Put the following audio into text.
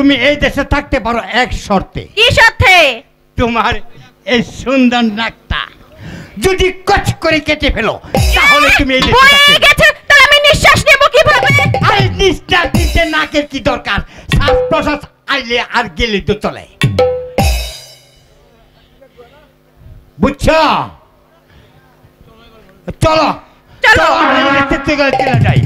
তুমি এই দেশে থাকতে পারো এক শর্তে। কি শর্তে? তোমার এই সুন্দর নাকটা যদি কচ করে কেটে ফেলো তাহলে তুমি এই দেশে থাকতে গেছে। তাহলে আমি নিঃশ্বাস নেব কিভাবে? আরে নিঃশ্বাস নিতে নাকের কি দরকার? শ্বাস প্রশ্বাস আইলে আর গেলে তো চলে, বুঝছো? চলো চলো, চলে যাই।